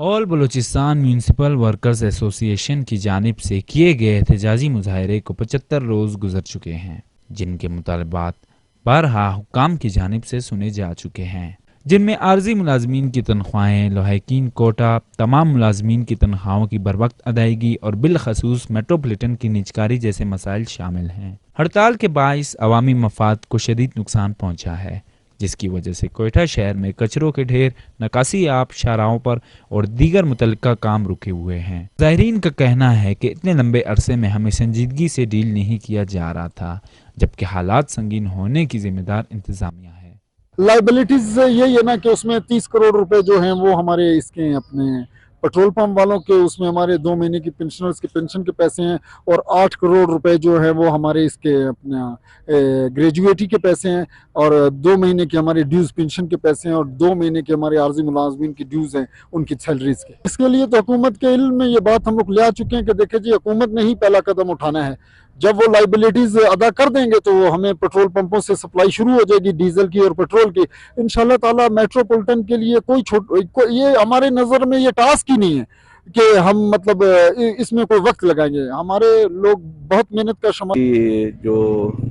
All Balochistan municipal workers association की जानिब से किए गए एहतजाजी मुजाहरे को 75 रोज़ गुजर चुके हैं, जिनके मुतालबात बारहा हुक्काम की जानिब से सुने जा चुके हैं, जिनमें आर्जी मुलाजमीन की तनख्वाहें, लहाकिन कोटा, तमाम मुलाजमीन की तनख्वाहों की बरवक्त अदायगी और बिलखसूस मेट्रोपॉलिटन की निजकारी जैसे मसाइल शामिल हैं। हड़ताल के बाइस अवामी मफाद को शदीद नुकसान पहुँचा है, जिसकी वजह से कोयटा शहर में कचरों के ढेर, नकासी आब शाहराहों पर और दीगर मुतल्लिका काम रुके हुए हैं। ज़ाहिरीन का कहना है कि इतने लंबे अरसे में हमें संजीदगी से डील नहीं किया जा रहा था, जबकि हालात संगीन होने की जिम्मेदार इंतजामिया है। लाइबिलिटीज यही है ना कि उसमें 30 करोड़ रुपए जो हैं वो हमारे इसके अपने पेट्रोल पंप वालों के, उसमें हमारे 2 महीने की पेंशनर्स के पेंशन के पैसे हैं, और 8 करोड़ रुपए जो है वो हमारे इसके अपना ग्रेजुएटी के पैसे हैं, और 2 महीने के हमारे ड्यूज पेंशन के पैसे हैं, और 2 महीने के हमारे आर्जी मुलाजमीन की ड्यूज हैं उनकी सैलरीज के। इसके लिए तो हुकूमत के इल्म में ये बात हम लोग ले आ चुके हैं कि देखिए जी, हुकूमत ने ही पहला कदम उठाना है। जब वो लाइबिलिटीज अदा कर देंगे तो वो हमें पेट्रोल पंपों से सप्लाई शुरू हो जाएगी डीजल की और पेट्रोल की। इंशाल्लाह ताला मेट्रोपॉलिटन के लिए ये हमारे नज़र में ये टास्क ही नहीं है कि हम मतलब इसमें कोई वक्त लगाएंगे। हमारे लोग बहुत मेहनत का शमा। जो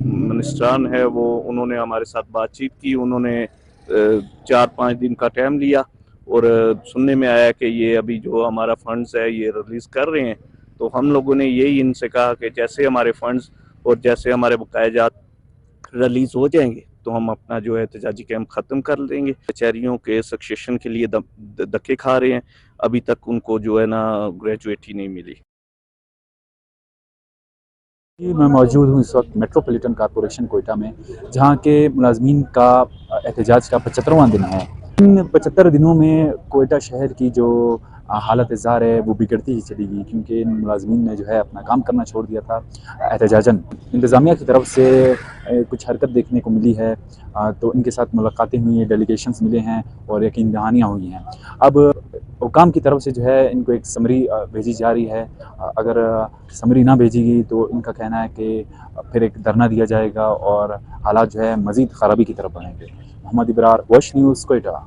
मिनिस्ट्रान है वो उन्होंने हमारे साथ बातचीत की, उन्होंने 4-5 दिन का टाइम लिया, और सुनने में आया कि ये अभी जो हमारा फंड्स है ये रिलीज़ कर रहे हैं। तो हम लोगों ने यही इनसे कहा कि जैसे हमारे फंड्स और जैसे हमारे बकायाजात रिलीज़ हो जाएंगे तो हम अपना जो है एहतजाजी कैंप ख़त्म कर देंगे। कचहरियों के सक्सेशन के लिए धक्के खा रहे हैं, अभी तक उनको जो है ना ग्रेजुएटी नहीं मिली। मैं मौजूद हूँ इस वक्त मेट्रोपॉलिटन कॉरपोरेशन कोयटा में, जहाँ के मुलाजमीन का एहतजाज का 75वां दिन है। इन 75 दिनों में कोयटा शहर की जो हालत ज़ार है वो बिगड़ती ही चली गई, क्योंकि इन मुलाजमीन ने जो है अपना काम करना छोड़ दिया था एहतजाजन। इंतज़ामिया की तरफ से कुछ हरकत देखने को मिली है, तो इनके साथ मुलाकातें हुई हैं, डेलीगेशंस मिले हैं और यकीन दहानियाँ हुई हैं। अब हुकाम की तरफ से जो है इनको एक समरी भेजी जा रही है। अगर समरी ना भेजी गई तो इनका कहना है कि फिर एक धरना दिया जाएगा और हालात जो है मज़ीद ख़राबी की तरफ बढ़ेंगे। Mohammad Ibrar, watch news, Quetta.